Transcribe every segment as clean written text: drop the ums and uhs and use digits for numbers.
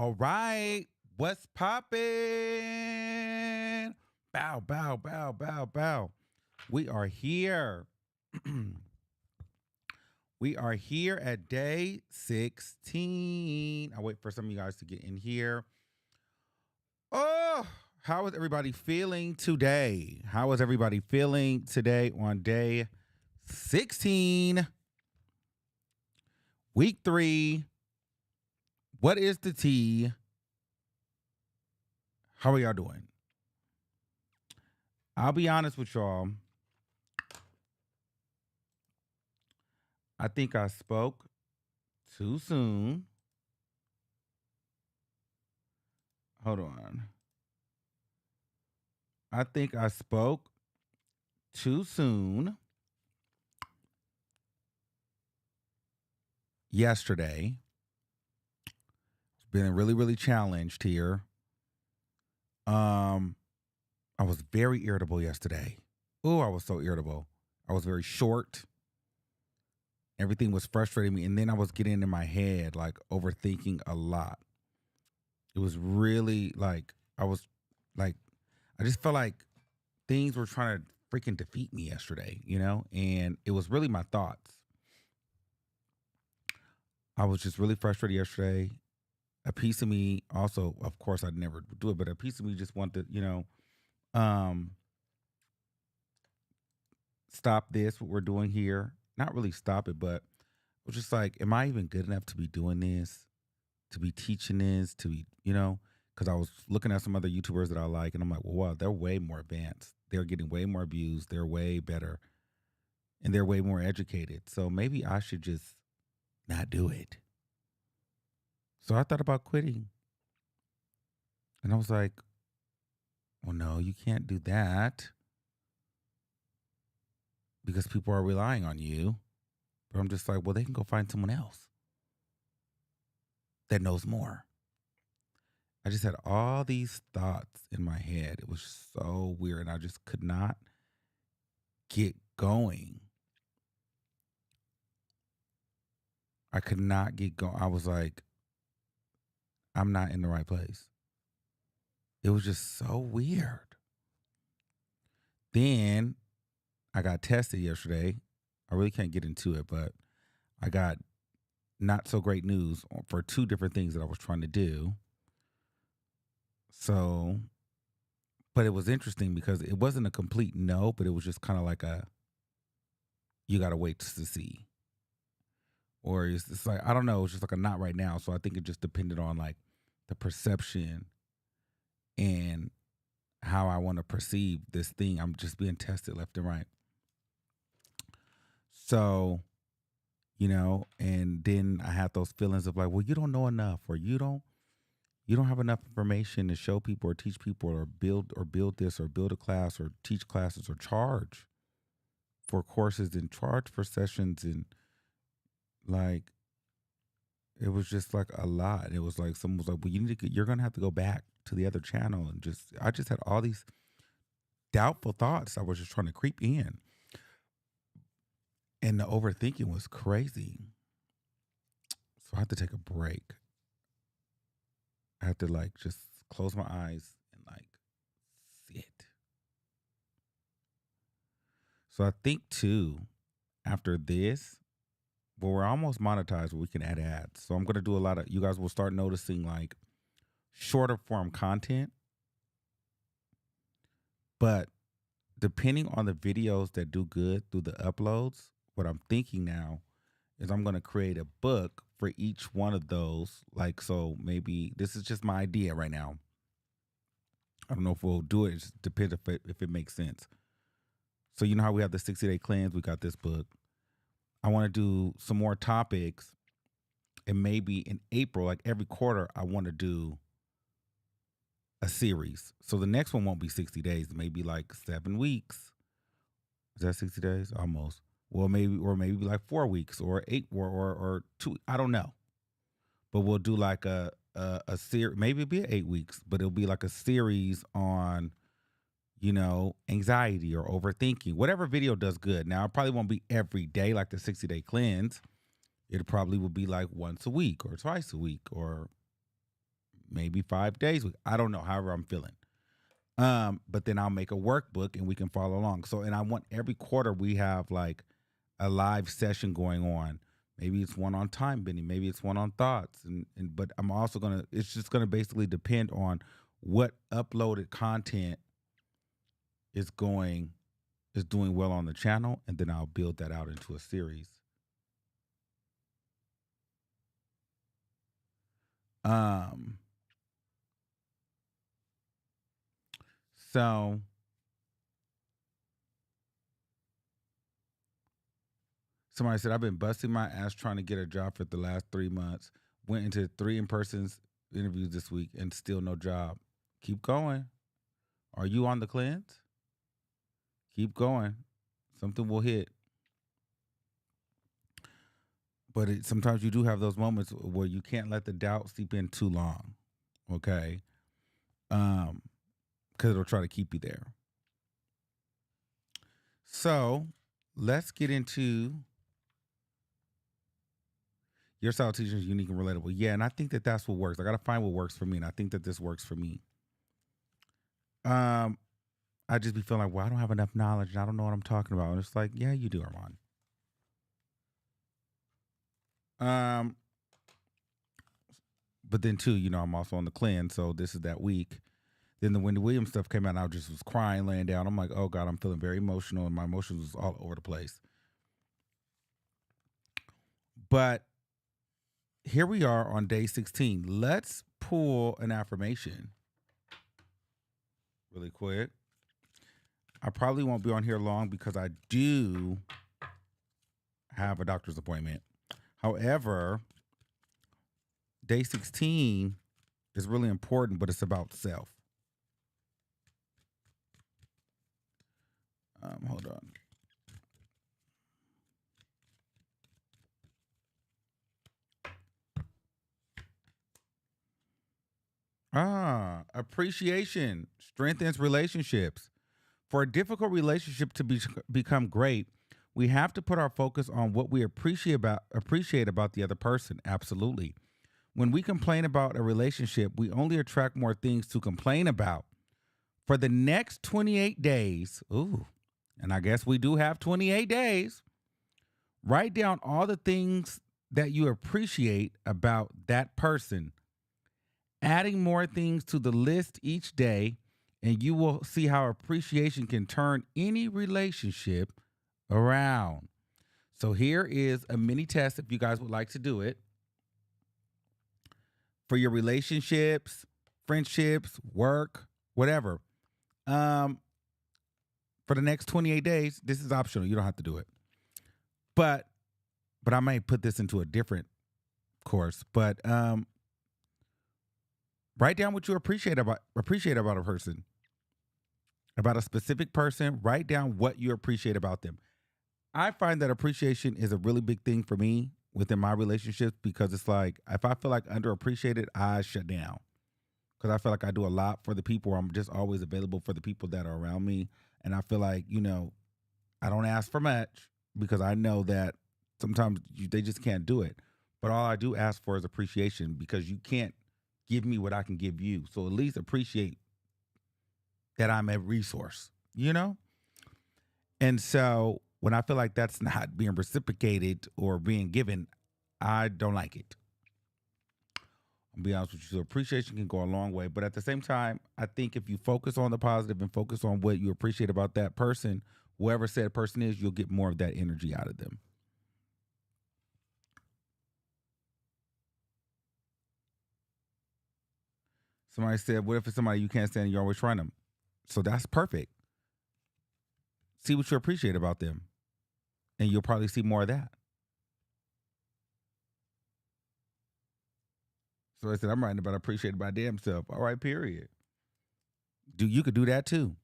All right. What's poppin'? Bow, bow, bow, bow, bow. We are here. We are here at day 16. I wait for some of you guys to get in here. Oh, how is everybody feeling today? How is everybody feeling today on day 16? Week 3. What is the tea? How are y'all doing? I'll be honest with y'all. I think I spoke too soon. Hold on. I think I spoke too soon yesterday. Been really, really challenged here. I was very irritable yesterday. Oh, I was so irritable. I was very short. Everything was frustrating me. And then I was getting in my head, like overthinking a lot. It was really like, I just felt like things were trying to freaking defeat me yesterday, and it was really my thoughts. I was just really frustrated yesterday. A piece of me also, of course, I'd never do it, but a piece of me just wanted to, stop this, what we're doing here. Not really stop it, but I was just like, am I even good enough to be doing this, to be teaching this, to be, because I was looking at some other YouTubers that I like, and I'm like, well, wow, they're way more advanced. They're getting way more views. They're way better, and they're way more educated. So maybe I should just not do it. So I thought about quitting. And I was like, well, no, you can't do that because people are relying on you. But I'm just like, well, they can go find someone else that knows more. I just had all these thoughts in my head. It was so weird. And I just could not get going. I could not get going. I was like, I'm not in the right place. It was just so weird. Then I got tested yesterday. I really can't get into it, but I got not so great news for 2 different things that I was trying to do. So, but it was interesting because it wasn't a complete no, but it was just kind of like you got to wait to see. Or it's like, I don't know, it's just like a not right now. So I think it just depended on like the perception and how I want to perceive this thing. I'm just being tested left and right. So, and then I had those feelings of like, well, you don't know enough, or you don't have enough information to show people or teach people or build this or build a class or teach classes or charge for courses and charge for sessions. And like, it was just like a lot. It was like, someone was like, well, you're going to have to go back to the other channel. And I just had all these doubtful thoughts. I was just trying to creep in. And the overthinking was crazy. So I had to take a break. I had to like just close my eyes and like sit. So I think too, after this, well, we're almost monetized where we can add ads. So I'm going to do a lot of, you guys will start noticing like shorter form content. But depending on the videos that do good through the uploads, what I'm thinking now is I'm going to create a book for each one of those. Like, so maybe this is just my idea right now. I don't know if we'll do it. It just depends if it makes sense. So you know how we have the 60-day cleanse? We got this book. I want to do some more topics. And maybe in April, like every quarter, I want to do a series. So the next one won't be 60 days. Maybe like 7 weeks. Is that 60 days? Almost. Well, maybe like 4 weeks or 8 or 2. I don't know. But we'll do like a series. Maybe it'll be 8 weeks, but it'll be like a series on, anxiety or overthinking. Whatever video does good. Now, it probably won't be every day like the 60-day cleanse. It probably will be like once a week or twice a week or maybe 5 days. I don't know, however I'm feeling. But then I'll make a workbook and we can follow along. So, and I want every quarter we have like a live session going on. Maybe it's one on time bending, maybe it's one on thoughts. And but I'm also gonna it's just gonna basically depend on what uploaded content is going is doing well on the channel, and then I'll build that out into a series. Um so somebody said I've been busting my ass trying to get a job for the last 3 months. Went into 3 in-person interviews this week and still no job. Keep going. Are you on the cleanse? Keep going. Something will hit. But sometimes you do have those moments where you can't let the doubt seep in too long. Okay? Because it'll try to keep you there. So let's get into your style teaching is unique and relatable. Yeah, and I think that that's what works. I got to find what works for me, and I think that this works for me. I just be feeling like, well, I don't have enough knowledge, and I don't know what I'm talking about. And it's like, yeah, you do, Armand. But then too, I'm also on the cleanse, so this is that week. Then the Wendy Williams stuff came out, and I just was crying, laying down. I'm like, oh God, I'm feeling very emotional, and my emotions was all over the place. But here we are on day 16. Let's pull an affirmation really quick. I probably won't be on here long because I do have a doctor's appointment. However, day 16 is really important, but it's about self. Hold on. Appreciation strengthens relationships. For a difficult relationship to become great, we have to put our focus on what we appreciate about the other person. Absolutely. When we complain about a relationship, we only attract more things to complain about. For the next 28 days, and I guess we do have 28 days, write down all the things that you appreciate about that person, adding more things to the list each day, and you will see how appreciation can turn any relationship around. So here is a mini test if you guys would like to do it. For your relationships, friendships, work, whatever. For the next 28 days, this is optional. You don't have to do it. But I might put this into a different course. But write down what you appreciate about a person, about a specific person. Write down what you appreciate about them. I find that appreciation is a really big thing for me within my relationships because it's like if I feel like underappreciated, I shut down because I feel like I do a lot for the people. I'm just always available for the people that are around me, and I feel like I don't ask for much because I know that sometimes they just can't do it. But all I do ask for is appreciation because you can't give me what I can give you. So at least appreciate that I'm a resource, And so when I feel like that's not being reciprocated or being given, I don't like it. I'll be honest with you. So appreciation can go a long way. But at the same time, I think if you focus on the positive and focus on what you appreciate about that person, whoever said person is, you'll get more of that energy out of them. Somebody said, what if it's somebody you can't stand and you're always trying them? So that's perfect. See what you appreciate about them, and you'll probably see more of that. So I said, I'm writing about appreciating my damn self. All right, period. You could do that too.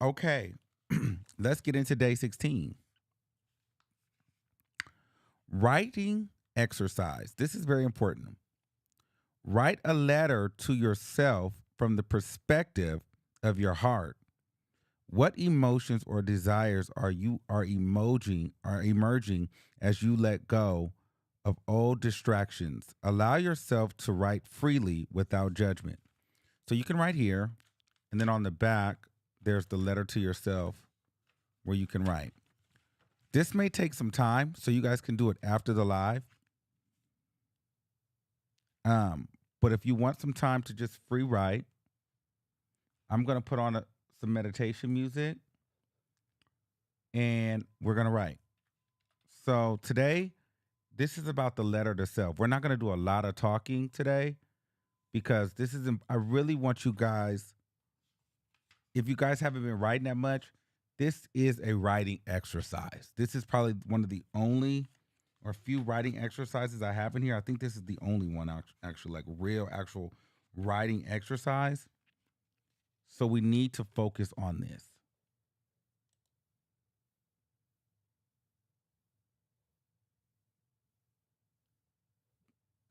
Okay, let's get into day 16. Writing exercise. This is very important. Write a letter to yourself from the perspective of your heart. What emotions or desires are emerging as you let go of old distractions. Allow yourself to write freely without judgment. So you can write here, and then on the back, there's the letter to yourself where you can write. This may take some time, so you guys can do it after the live. But if you want some time to just free write, I'm going to put on some meditation music and we're going to write. So today, this is about the letter to self. We're not going to do a lot of talking today because this is, I really want you guys, if you guys haven't been writing that much, this is a writing exercise. This is probably one of the only or few writing exercises I have in here. I think this is the only one actually, like real actual writing exercise. So we need to focus on this.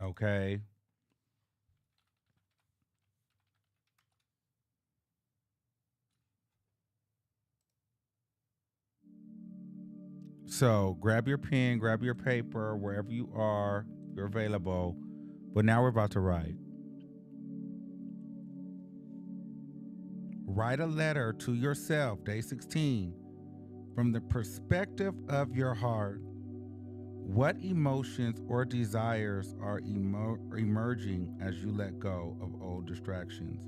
Okay. So grab your pen, grab your paper, wherever you are, you're available. But now we're about to write. Write a letter to yourself, day 16, from the perspective of your heart. What emotions or desires are emerging as you let go of old distractions?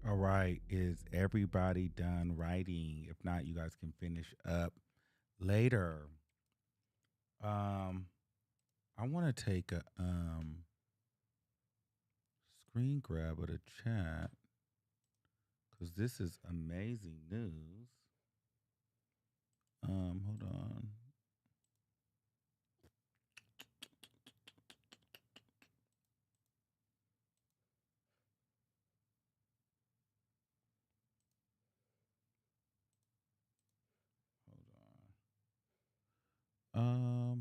All right. Is everybody done writing? If not, you guys can finish up later. Um, I want to take a screen grab of the chat because this is amazing news. Hold on. Hold on.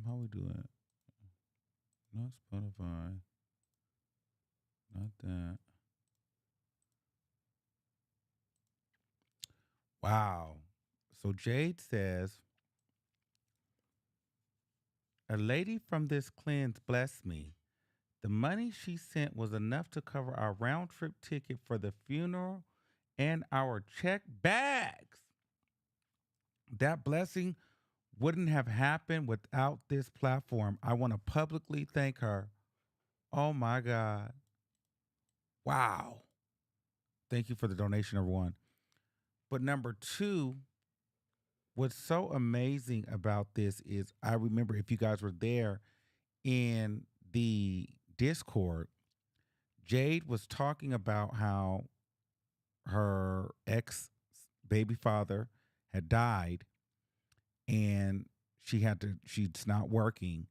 How we doing? Not Spotify. Not that. Wow. So Jade says, a lady from this cleanse blessed me. The money she sent was enough to cover our round trip ticket for the funeral and our check bags. That blessing wouldn't have happened without this platform. I want to publicly thank her. Oh my God. Wow. Thank you for the donation, everyone. But number two, what's so amazing about this is I remember if you guys were there in the Discord, Jade was talking about how her ex baby father had died and she's not working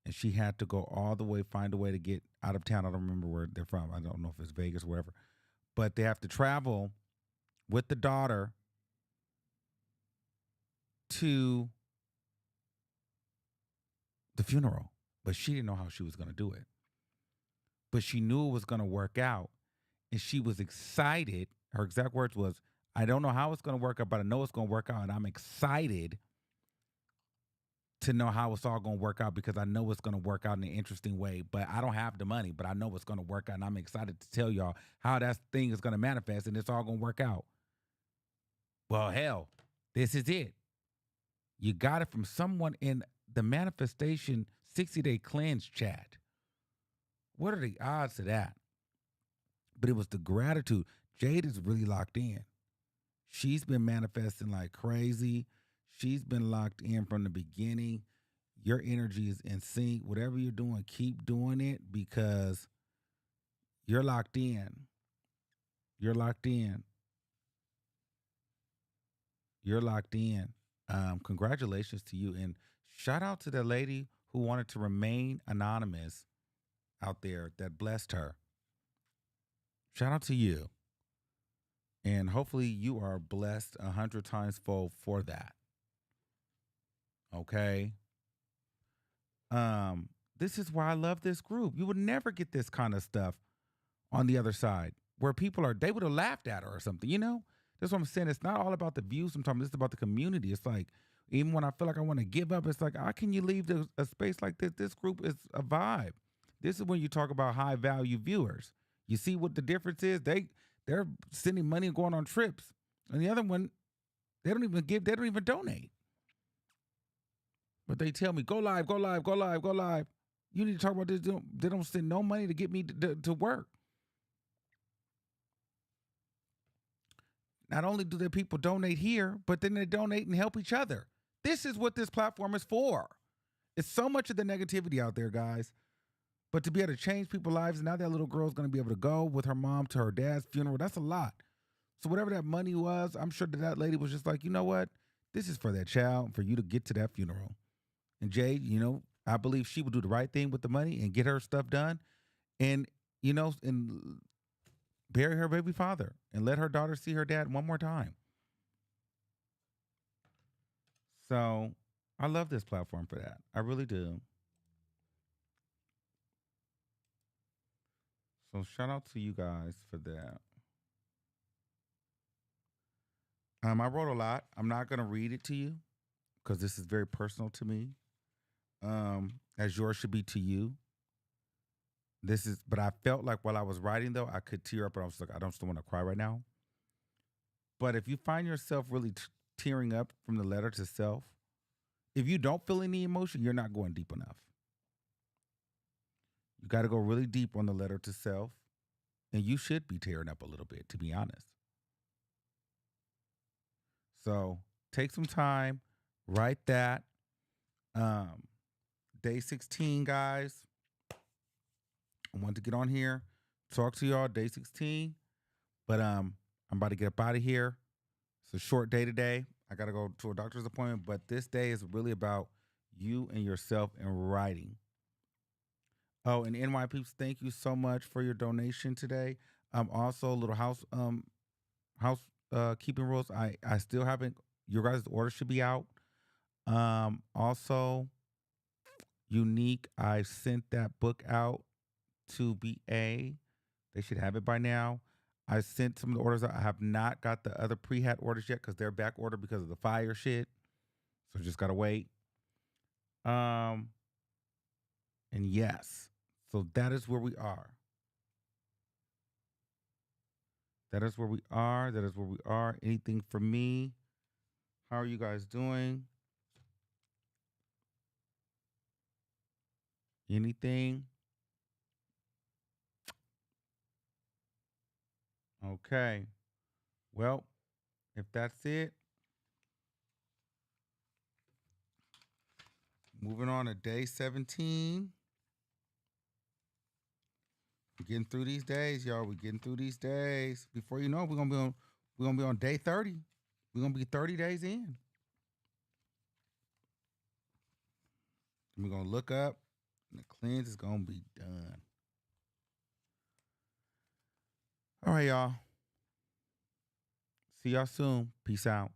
and she had to go all the way, find a way to get out of town. I don't remember where they're from. I don't know if it's Vegas or wherever, but they have to travel with the daughter to the funeral, but she didn't know how she was going to do it. But she knew it was going to work out, and she was excited. Her exact words was, "I don't know how it's going to work out, but I know it's going to work out, and I'm excited to know how it's all going to work out because I know it's going to work out in an interesting way. But I don't have the money, but I know it's going to work out, and I'm excited to tell y'all how that thing is going to manifest, and it's all going to work out." Well, hell, this is it. You got it from someone in the manifestation 60-day cleanse chat. What are the odds of that? But it was the gratitude. Jade is really locked in. She's been manifesting like crazy. She's been locked in from the beginning. Your energy is in sync. Whatever you're doing, keep doing it because you're locked in. You're locked in. You're locked in. Congratulations to you. And shout out to the lady who wanted to remain anonymous out there that blessed her. Shout out to you. And hopefully you are blessed 100 times fold for that. Okay. This is why I love this group. You would never get this kind of stuff on the other side where people are, they would have laughed at her or something, you know? That's what I'm saying. It's not all about the views sometimes. It's about the community. It's like, even when I feel like I want to give up, it's like, how can you leave a space like this? This group is a vibe. This is when you talk about high value viewers. You see what the difference is? They're sending money and going on trips. And the other one, they don't even give, they don't even donate. But they tell me, go live, go live, go live, go live. You need to talk about this. They don't send no money to get me to work. not only do the people donate here, but then they donate and help each other. This is what this platform is for. It's so much of the negativity out there, guys. But to be able to change people's lives, now that little girl's going to be able to go with her mom to her dad's funeral, that's a lot. So whatever that money was, I'm sure that lady was just like, you know what? This is for that child, for you to get to that funeral. And Jade, I believe she would do the right thing with the money and get her stuff done and, and bury her baby father and let her daughter see her dad one more time. So I love this platform for that. I really do. So shout out to you guys for that. I wrote a lot. I'm not going to read it to you because this is very personal to me, as yours should be to you. But I felt like while I was writing, though, I could tear up, and I was like, I don't still want to cry right now. But if you find yourself really tearing up from the letter to self, if you don't feel any emotion, you're not going deep enough. You got to go really deep on the letter to self, and you should be tearing up a little bit, to be honest. So take some time, write that. Day 16, guys. I wanted to get on here, talk to y'all. Day 16, but I'm about to get up out of here. It's a short day today. I got to go to a doctor's appointment, but this day is really about you and yourself and writing. Oh, and NY peeps, thank you so much for your donation today. Also a little house keeping rules. I still haven't. Your guys' order should be out. Also, Unique. I sent that book out to BA. They should have it by now. I sent some of the orders out. I have not got the other pre-hat orders yet because they're back ordered because of the fire shit. So just gotta wait. And yes, so that is where we are. That is where we are. That is where we are. Anything for me? How are you guys doing? Anything? Okay. Well, if that's it, moving on to day 17. We're getting through these days, y'all. We're getting through these days. Before you know it, we're gonna be on day 30. We're gonna be 30 days in. And we're gonna look up and the cleanse is gonna be done. All right, y'all. See y'all soon. Peace out.